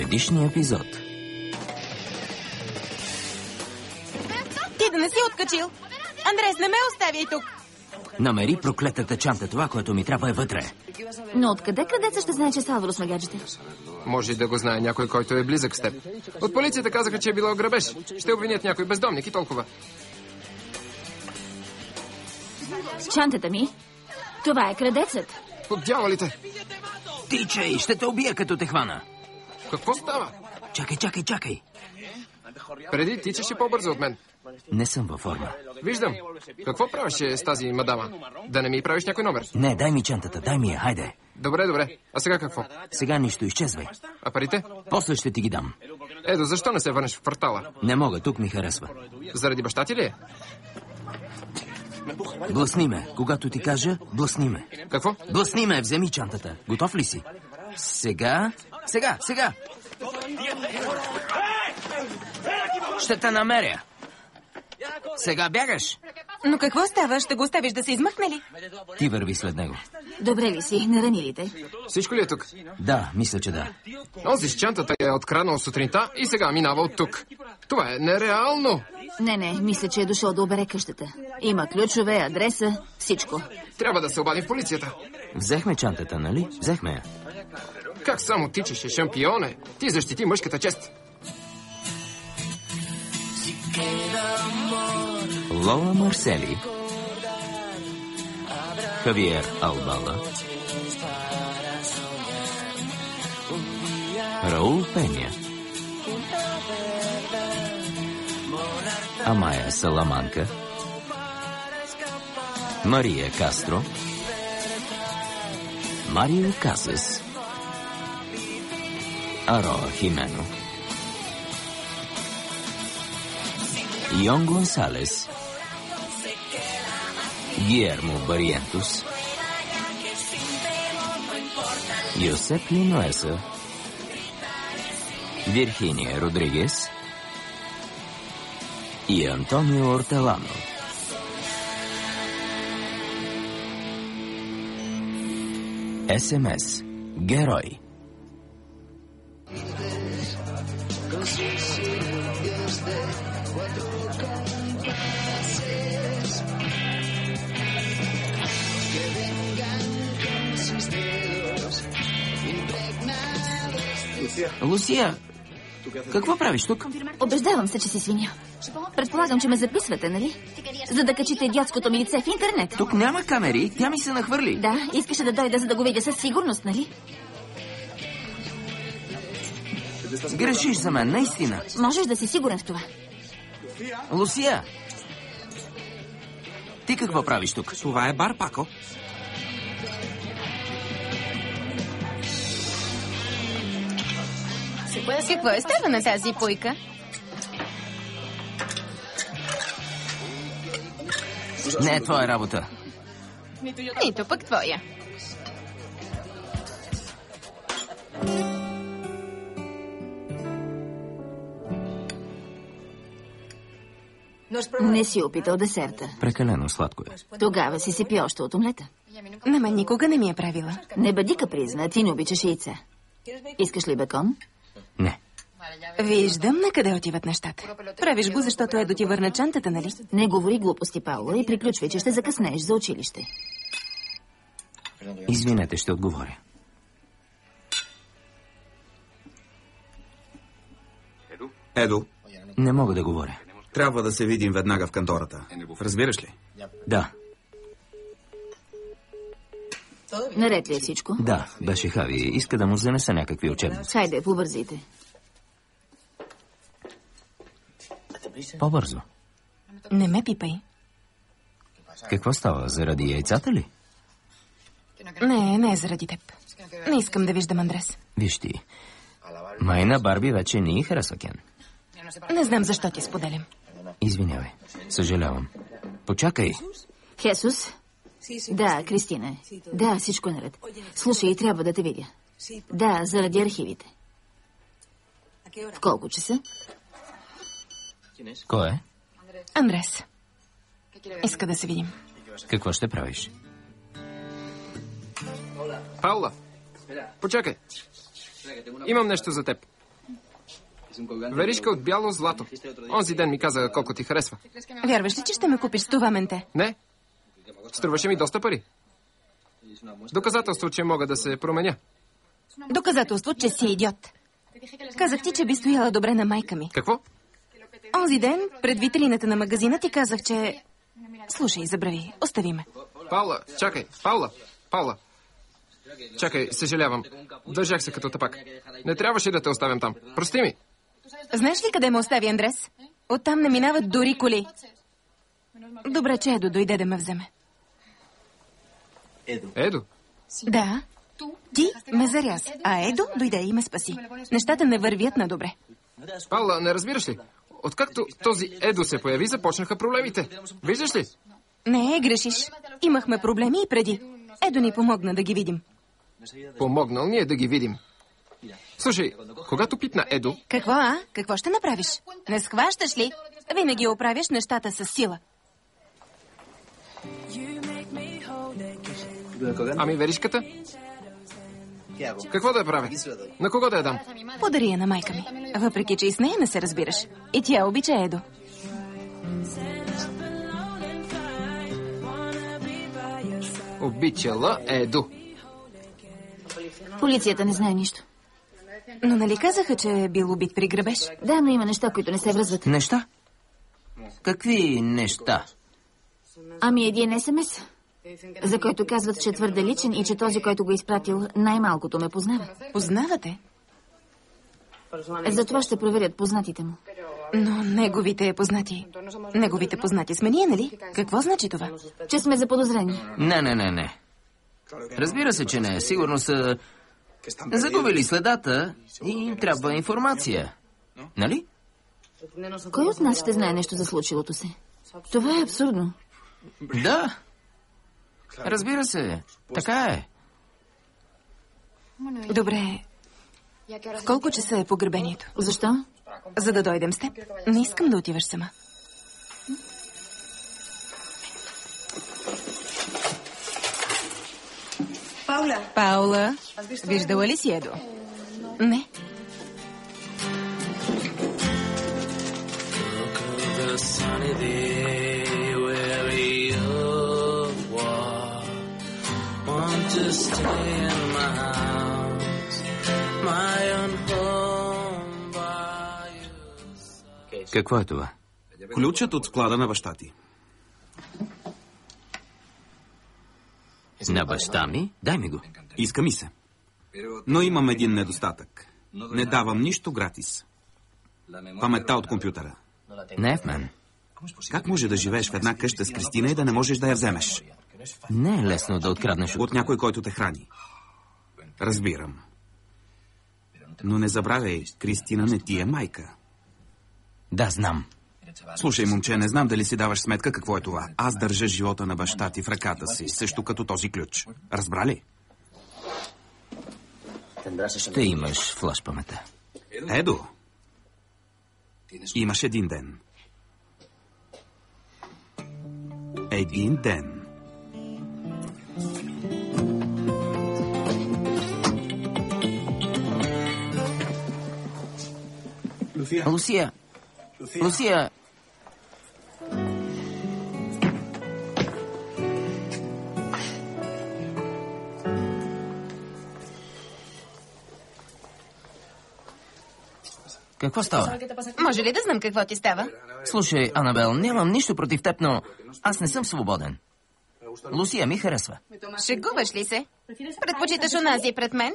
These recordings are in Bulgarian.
предишния епизод. Ти да не си откачил. Андрес, не ме оставяй тук. Намери проклетата чанта. Това, което ми трябва, е вътре. Но откъде крадеца ще знае, че Салваро сме гаджета? Може и да го знае някой, който е близък с теб. От полицията казаха, че е било грабеж. Ще обвинят някой бездомник и толкова. Чантата ми? Това е крадецът. Под дяволите! Тичай, ще те убия, като те хвана. Какво става? Чакай. Преди тичаше по-бързо от мен. Не съм във форма. Виждам. Какво правеше с тази мадама? Да не ми правиш някой номер? Не, дай ми чантата, дай ми я, хайде. Добре. А сега какво? Сега нищо, изчезвай. А парите? После ще ти ги дам. Едо, защо не се върнеш в квартала? Не мога, тук ми харесва. Заради баща ти ли е? Блъсни ме. Когато ти кажа, блъсни ме. Какво? Блъсни ме, вземи чантата. Готов ли си? Сега. Ще те намеря. Сега бягаш. Но какво става? Ще го оставиш да се измъкне ли? Ти върви след него. Добре ли си? Нарани ли те? Всичко ли е тук? Да, мисля, че да. Онзи с чантата е откраднал сутринта и сега минава от тук. Това е нереално. Не, мисля, че е дошъл да обере къщата. Има ключове, адреса, всичко. Трябва да се обадим в полицията. Взехме чантата, нали? Взехме я. Как само тичаше, шампионе? Ти защити мъжката чест. Лола Марсели, Хавиер Албала, Раул Пеня, Амая Саламанка, Мария Кастро, Марио Касас, Ароа Химено, Йон Гонсалес, Guillermo Barrientos, Josep Linoesa, Virginia Rodríguez и Антонио Ортелано. СМС. Герой. Лусия, какво правиш тук? Убеждавам се, че си свиня. Предполагам, че ме записвате, нали? За да качите идиотското ми лице в интернет. Тук няма камери, тя ми се нахвърли. Да, искаше да дойде, за да го видя със сигурност, нали? Грешиш за мен, наистина. Можеш да си сигурен в това. Лусия! Ти какво правиш тук? Това е бар, Пако. Какво е става на тази пуйка? Не е твоя работа. Нито пък твоя. Не си опитал десерта. Прекалено сладко е. Тогава си пи още от омлета. На мен никога не ми е правила. Не бъди капризна, ти не обичаш яйца. Искаш ли бекон? Не. Виждам на къде отиват нещата. Правиш го, защото Едо ти върна чантата, нали? Не говори глупости, Паула, и приключвай, че ще закъснееш за училище. Извинете, ще отговоря. Едо, Не мога да говоря. трябва да се видим веднага в кантората. Разбираш ли? Да, Наред ли е всичко? да, беше Хави. Иска да му занеса някакви учебници. Хайде, побързайте. По-бързо. Не ме пипай. Какво става? Заради яйцата ли? Не е заради теб. Не искам да виждам Андрес. Виж ти. Май на Барби вече не й харесва Кен. Не знам защо ти споделям. Извинявай. Съжалявам. Почакай. Хесус? Да, Кристина. Да, всичко е наред. Слушай, трябва да те видя. Да, заради архивите. В колко часа? Кой е? Андрес. Иска да се видим. Какво ще правиш? Паула, почакай. Имам нещо за теб. Веришка от бяло злато. Онзи ден ми каза колко ти харесва. Вярваш ли, че ще ме купиш с това менте? Не. Струваше ми доста пари. Доказателство, че мога да се променя. Доказателство, че си идиот. Казах ти, че би стояла добре на майка ми. Какво? Онзи ден, пред витрината на магазина ти казах, че... Слушай, забрави, остави ме. Паула, чакай. Паула. Чакай, съжалявам. Държах се като тъпак. Не трябваше да те оставям там. Прости ми. Знаеш ли къде ме остави Андрес? Оттам не минават дори коли. Добре, че Едо дойде да ме вземе. Едо? Да. Ти ме заряз, а Едо дойде и ме спаси. Нещата не вървят на добре. Паула, не разбираш ли? Откакто този Едо се появи, започнаха проблемите. Виждаш ли? Не, грешиш. Имахме проблеми и преди. Едо ни помогна да ги видим. Помогнал ни е да ги видим. Слушай, когато пипна Едо... Какво, а? Какво ще направиш? Не схващаш ли? Винаги оправяш нещата с сила. Ами веришката? Какво да я правя? На кого да я дам? Подари я на майка ми. Въпреки, че и с нея не се разбираш. И тя обича Едо. Обичала Едо. Полицията не знае нищо. Но нали казаха, че е бил убит при грабеж? Да, но има неща, които не се връзват. Неща? Какви неща? Ами един СМС, за който казват, че е твърде личен и че този, който го изпратил, най-малкото ме познава. Познавате? Затова ще проверят познатите му. Но неговите познати... Неговите познати сме ние, нали? Какво значи това? Че сме заподозрени. Не. Разбира се, че не. Сигурно са загубили следата и им трябва информация. Нали? Кой от нас ще знае нещо за случилото се? Това е абсурдно. Да. Разбира се. Така е. Добре. В колко часа е погребението? Защо? За да дойдем с теб. Не искам да отиваш сама. Паула, виждала ли си Едо? Не. Какво е това? Ключът от склада на баща ти. На баща ми? Дай ми го. Иска ми се. Но имам един недостатък. Не давам нищо гратис. Паметта от компютъра. Не е в мен. Как може да живееш в една къща с Кристина и да не можеш да я вземеш? Не е лесно да откраднеш От някой, който те храни. Разбирам. Но не забравяй, Кристина не ти е майка. Да, знам. Слушай, момче, не знам дали си даваш сметка какво е това. Аз държа живота на баща ти в ръката си, също като този ключ. Разбра ли? Ще имаш флаш памета. Едо, имаш един ден. Един ден. Лусия! Лусия! Какво става? Може ли да знам какво ти става? Слушай, Анабел, нямам нищо против теб, но аз не съм свободен. Лусия ми харесва. Шегуваш ли се? Предпочиташ онази пред мен?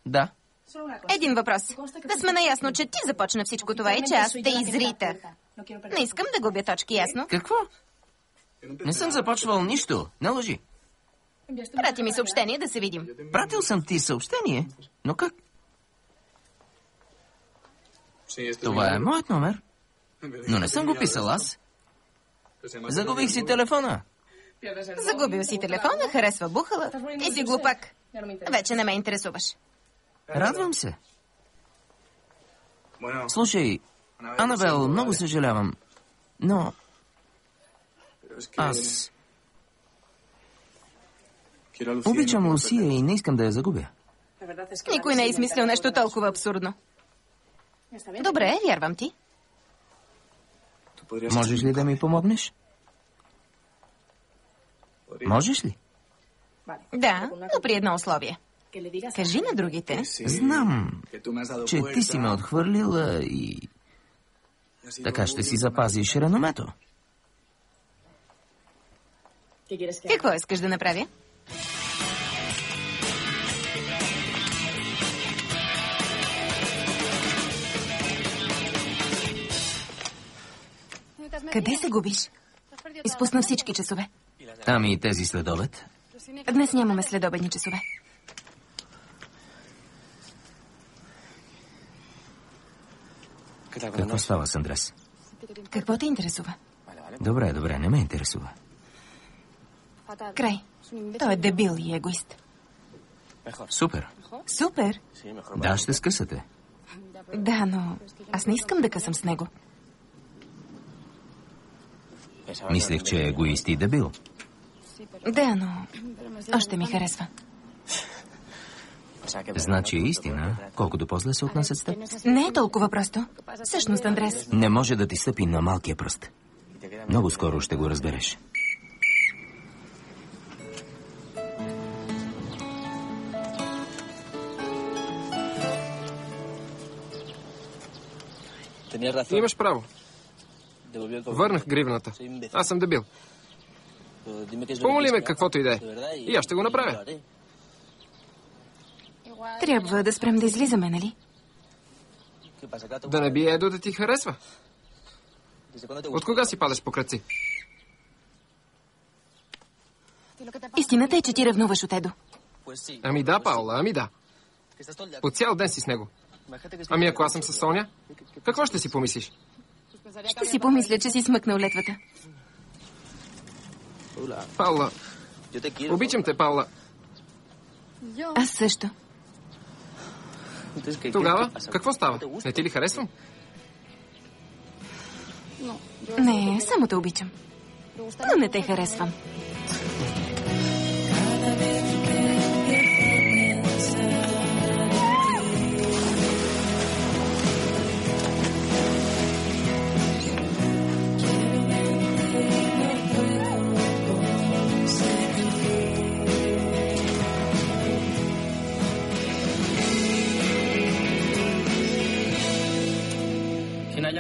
Да. Един въпрос. Да сме наясно, че ти започна всичко това и че аз те изритах. Не искам да губя точки, ясно? Какво? Не съм започвал нищо. Не лъжи. Прати ми съобщение да се видим. Пратил съм ти съобщение, но как? Това е моят номер. Но не съм го писал аз. Загубих си телефона. Загубил си телефона, харесва бухала. Ти си глупак. Вече не ме интересуваш. Радвам се. Слушай, Анабел, много съжалявам, но аз обичам Лусия и не искам да я загубя. Никой не е измислил нещо толкова абсурдно. Добре, вярвам ти. Можеш ли да ми помогнеш? Можеш ли? Да, но при едно условие. Кажи на другите. Знам, че ти си ме отхвърлила и така ще си запазиш реномето. Какво искаш да направя? Къде се губиш? Изпусна всички часове. Ами и тези следобед? Днес нямаме следобедни часове. Какво става с Андрес? Какво те интересува? Добре, не ме интересува. Край. Той е дебил и егоист. Супер. Супер. Да, ще скъсате. Да, но аз не искам да късам с него. Мислех, че е егоист и дебил. Да, но още ми харесва. Значи е истина, колкото по-зле се отнасят с теб. Не е толкова просто. Всъщност, Андрес, Не може да ти стъпи на малкия пръст. Много скоро ще го разбереш. Имаш право. Върнах гривната. Аз съм дебил. Помоли ме каквото и да е. И аз ще го направя. трябва да спрем да излизаме, нали? Да не би Едо да ти харесва. От кога си падаш по кръци? Истината е, че ти ревнуваш от Едо. Ами да, Паула, ами да. По цял ден си с него. Ами ако аз съм с Соня, какво ще си помислиш? Ще си помисля, че си смъкнал летвата. Паула, обичам те, Паула. Аз също. Тогава, какво става? Не ти ли харесвам? Не, само те обичам. Но не те харесвам.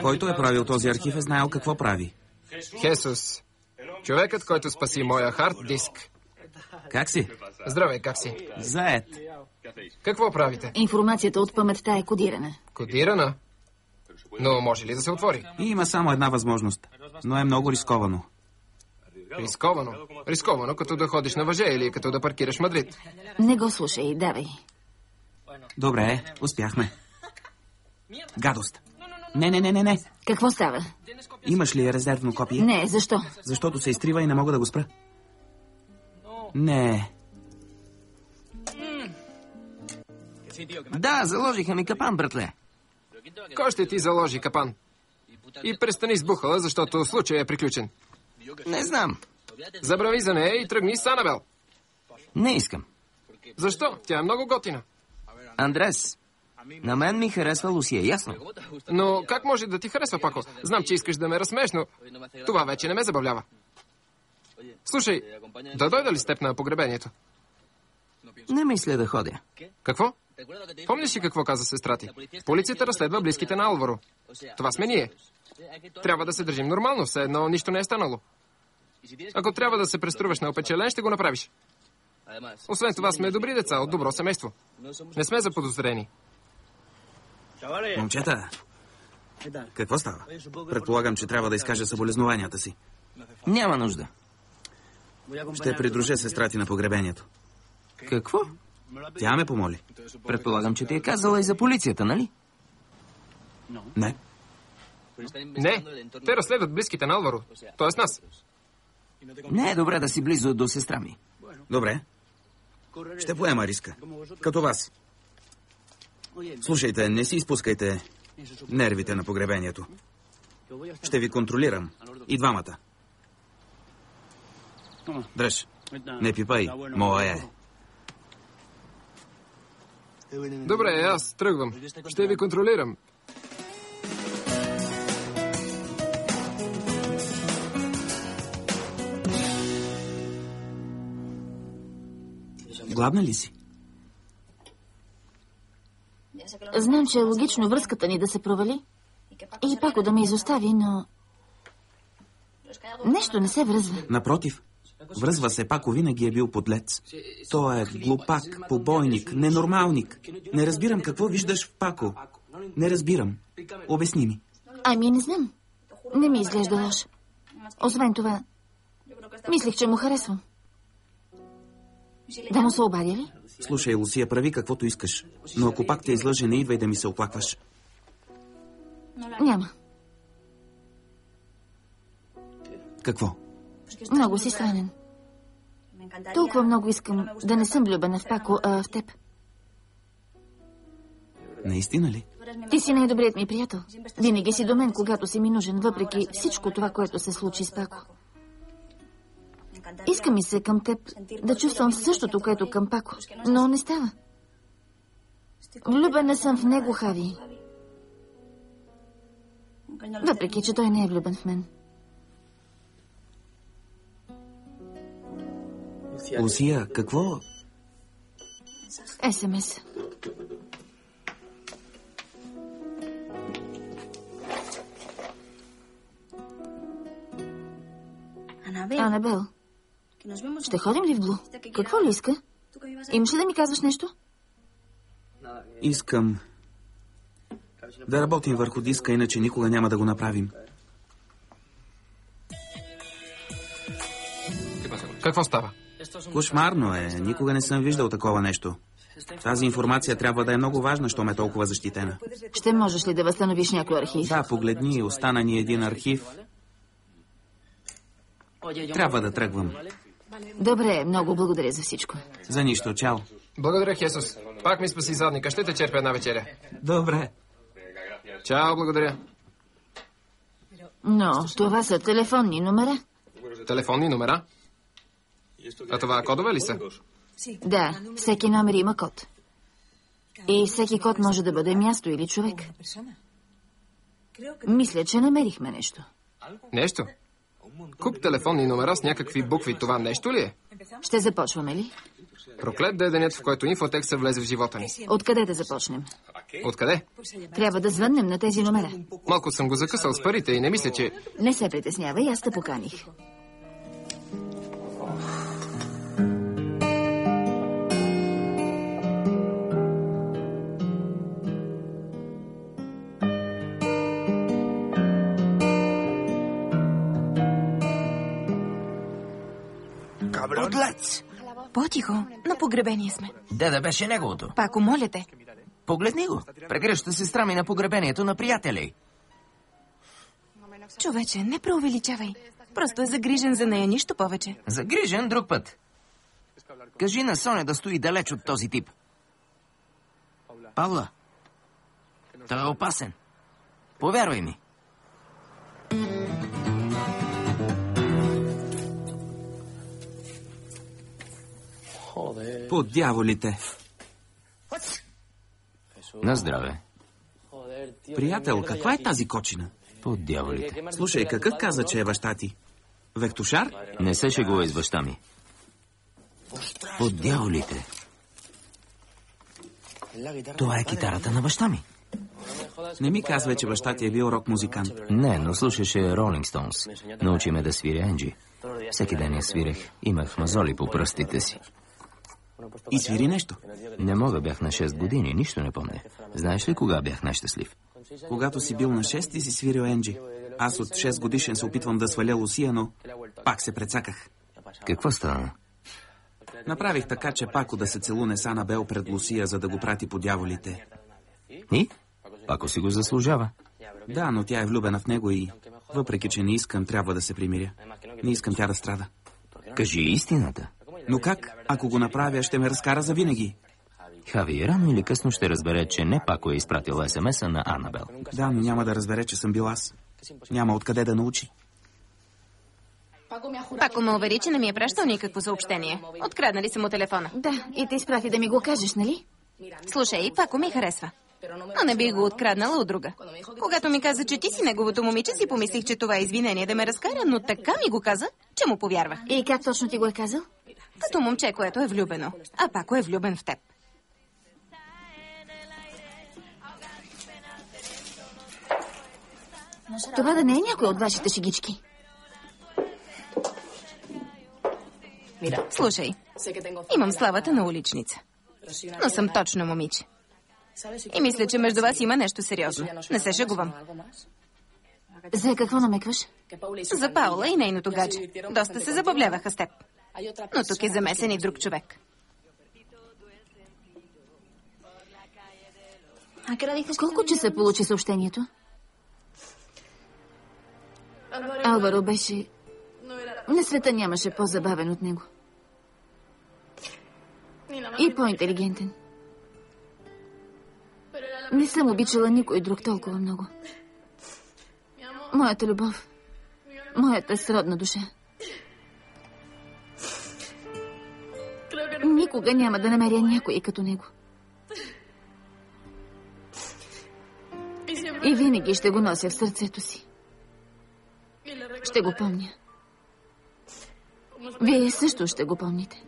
Който е правил този архив, е знаел какво прави. Хесус. Човекът, който спаси моя хард диск. Как си? Здравей, как си? Заед. Какво правите? Информацията от паметта е кодирана. Кодирана? Но може ли да се отвори? И има само една възможност, но е много рисковано. Рисковано? Рисковано, като да ходиш на въже или като да паркираш Мадрид. Не го слушай, давай. Добре, успяхме. Гадост. Не. Какво става? Имаш ли резервно копие? Не, защо? Защото се изтрива и не мога да го спра. Не. Да, заложиха ми капан, братле. Кой ще ти заложи капан? И престани с бухала, защото случай е приключен. Не знам. Забрави за нея и тръгни с Анабел. Не искам. Защо? Тя е много готина. Андрес, на мен ми харесва Лусия, ясно? Но как може да ти харесва, Пако? Знам, че искаш да ме разсмееш, но това вече не ме забавлява. Слушай, да дойда ли с теб на погребението? Не мисля да ходя. Какво? Помниш ли какво каза сестра ти? Полицията разследва близките на Алваро. Това сме ние. Трябва да се държим нормално, все едно нищо не е станало. Ако трябва да се преструваш на опечелен, ще го направиш. Освен това сме добри деца, от добро семейство. Не сме заподозрени. Момчета, какво става? Предполагам, че трябва да изкажа съболезнованията си. Няма нужда. Ще придружа сестра ти на погребението. Какво? Тя ме помоли. Предполагам, че ти е казала и за полицията, нали? Не. Не, те разследват близките на Алваро, т.е. нас. Не е добре да си близо до сестра ми. Добре. Ще поема риска. Като вас. Слушайте, не си изпускайте нервите на погребението. Ще ви контролирам. И двамата. Дръж. Не пипай. Моя е. Добре, аз тръгвам. Ще ви контролирам. Гладна ли си? Знам, че е логично връзката ни да се провали и Пако да ме изостави, но нещо не се връзва. Напротив, връзва се. Пако винаги е бил подлец. Той е глупак, побойник, ненормалник. Не разбирам какво виждаш в Пако. Не разбирам. Обясни ми. Ами не знам. Не ми изглежда лош. Освен това, мислих, че му харесвам. Да му се обадя ли? Слушай, Лусия, прави каквото искаш. Но ако пак те излъже, не идвай да ми се оплакваш. Няма. Какво? Много си странен. Толкова много искам да не съм влюбена в Пако, а в теб. Наистина ли? Ти си най-добрият ми приятел. Винаги си до мен, когато си ми нужен, въпреки всичко това, което се случи с Пако. Иска ми се към теб да чувствам същото, което към Пако, но не става. Влюбена съм в него, Хави. Въпреки, че той не е влюбен в мен. Лусия, какво? СМС. Анабел, ще ходим ли в Блу? Какво ли иска? Имаш ли да ми казваш нещо? Искам да работим върху диска, иначе никога няма да го направим. Какво става? Кошмарно е. Никога не съм виждал такова нещо. Тази информация трябва да е много важна, щом е толкова защитена. Ще можеш ли да възстановиш някой архив? Да, погледни, остана ни един архив. Трябва да тръгвам. Добре, много благодаря за всичко. За нищо, чао. Благодаря, Хесус. Пак ми спаси задника. Ще те черпя една вечеря. Добре. Чао, благодаря. Но това са телефонни номера. Телефонни номера? А това кодове ли са? Да, всеки номер има код. И всеки код може да бъде място или човек. Мисля, че намерихме нещо. Нещо? Куп телефонни номера с някакви букви. Това нещо ли е? Ще започваме ли? Проклет да е денят, в който инфотекста влезе в живота ни. Откъде да започнем? Откъде? Трябва да звъннем на тези номера. Малко съм го закъсал с парите и не мисля, че... Не се притеснявай, аз те поканих. Подлец! По-тихо, на погребение сме. Да беше неговото. Пако, моля те. Погледни го. Прегръща сестра ми на погребението на приятели. Човече, не преувеличавай. Просто е загрижен за нея, нищо повече. Загрижен друг път. Кажи на Соня да стои далеч от този тип. Павла, той е опасен. Повярвай ми. По дяволите. На здраве. Приятел, каква е тази кочина? По дяволите. Слушай, какъв каза, че е баща ти? Вехтушар? Не се шегува с баща ми. По дяволите. Това е китарата на баща ми. Не ми казвай, че баща ти е бил рок-музикант. Не, но слушаше Ролинг Стоунс. Научи ме да свиря Енджи. Всеки ден я свирех. Имах мазоли по пръстите си. И свири нещо. Не мога, бях на 6 години, нищо не помня. Знаеш ли кога бях най-щастлив? Когато си бил на 6 и си свирил Енджи. Аз от 6 годишен се опитвам да сваля Лусия, но пак се прецаках. Какво стана? Направих така, че Пако да се целуне с Анабел пред Лусия, за да го прати по дяволите. И? Пако си го заслужава. Да, но тя е влюбена в него и въпреки, че не искам, трябва да се примиря. Не искам тя да страда. Кажи истината. Но как? Ако го направя, ще ме разкара завинаги. Хави, рано или късно ще разбере, че не Пако е изпратил СМС-а на Анабел. Да, но няма да разбере, че съм бил аз. Няма откъде да научи. Пако ме увери, че не ми е пращал никакво съобщение. Откраднали са му телефона. Да, и те изпрати да ми го кажеш, нали? Слушай, Пако ми харесва. Но не бих го откраднала от друга. Когато ми каза, че ти си неговото момиче, си помислих, че това е извинение да ме разкара, но така ми го каза, че му повярвах. И как точно ти го е казал? Като момче, което е влюбено. А Пако е влюбен в теб. Това да не е някой от вашите шегички. Слушай, имам славата на уличница. Но съм точно момиче. И мисля, че между вас има нещо сериозно. Не се шегувам. За какво намекваш? За Паула и нейното гадже. Доста се забавляваха с теб. Но тук е замесен и друг човек. Колко часа получи съобщението? Алваро беше... На света нямаше по-забавен от него. И по-интелигентен. Не съм обичала никой друг толкова много. Моята любов. Моята сродна душа. Никога няма да намеря някой като него. И винаги ще го нося в сърцето си. Ще го помня. Вие също ще го помните.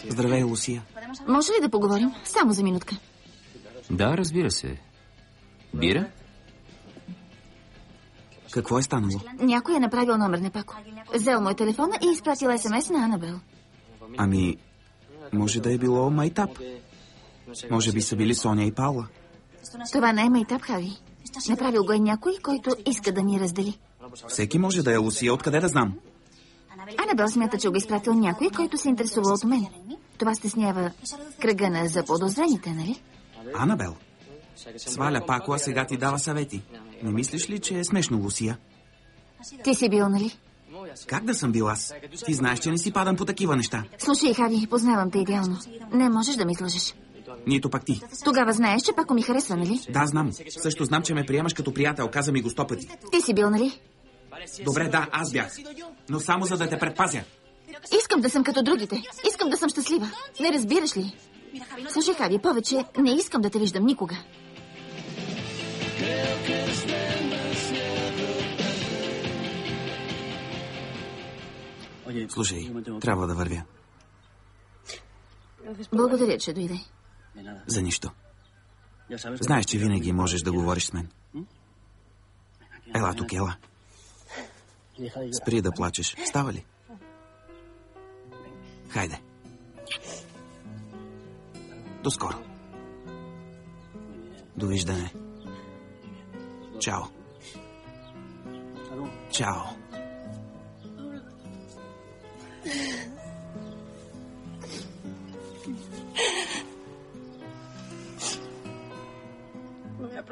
Здравей, Лусия. Може ли да поговорим? Само за минутка. Да, разбира се. Бира? Какво е станало? Някой е направил номер на Пако. Взел мой телефона и изпратил СМС на Анабел. Ами, може да е било майтап. Може би са били Соня и Паула. Това не е майтап, Хави. Направил го е някой, който иска да ни раздели. Всеки може да е, Лусия. Откъде да знам? Анабел смята, че го изпратил някой, който се интересува от мен. Това стеснява кръга на заподозрените, нали? Анабел? Сваля Пако, а сега ти дава съвети. Не мислиш ли, че е смешно, Лусия? Ти си бил, нали? Как да съм бил аз? Ти знаеш, че не си падам по такива неща. Слушай, Хави, познавам те идеално. Не можеш да ми излъжеш. Нито пак ти. Тогава знаеш, че Пако ми харесва, нали? Да, знам. Също знам, че ме приемаш като приятел. Каза ми го 100 пъти. Ти си бил, нали? Добре, да, аз бях. Но само за да те предпазя. Искам да съм като другите. Искам да съм щастлива. Не разбираш ли? Слушай, Хави, повече не искам да те виждам никога. Слушай, трябва да вървя. Благодаря, че дойде. За нищо. Знаеш, че винаги можеш да говориш с мен. Ела тук, ела. Спри да плачеш. Става ли? Хайде. До скоро. Довиждане. Чао. Чао.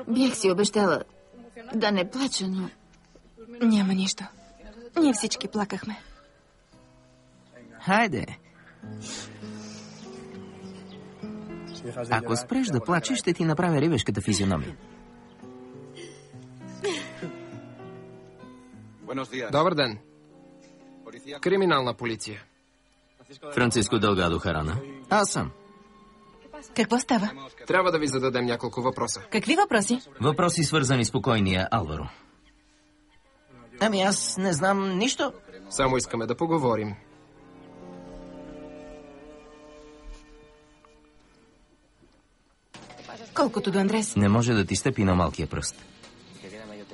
Бях си обещала да не плача, но... Няма нищо. Ние всички плакахме. Хайде. Ако спреш да плачеш, ще ти направя рибешката физиономия. Добър ден. Криминална полиция. Франциско Делгадо Харана. Аз съм. Какво става? Трябва да ви зададем няколко въпроса. Какви въпроси? Въпроси свързани с покойния Алваро. Ами аз не знам нищо. Само искаме да поговорим. Колкото до Андрес. Не може да ти стъпи на малкия пръст.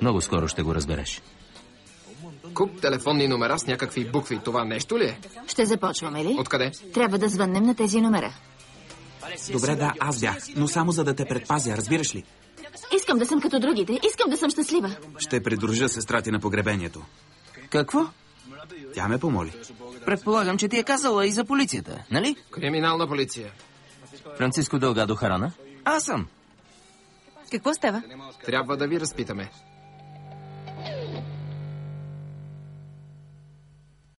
Много скоро ще го разбереш. Куп телефонни номера с някакви букви. Това нещо ли е? Ще започваме ли? Откъде? Трябва да звъннем на тези номера. Добре, да, аз бях. Но само за да те предпазя, разбираш ли? Искам да съм като другите. Искам да съм щастлива. Ще придружа сестра ти на погребението. Какво? Тя ме помоли. Предполагам, че ти е казала и за полицията, нали? Криминална полиция. Франциско Делгадо Харана? Аз съм. Какво става? Трябва да ви разпитаме.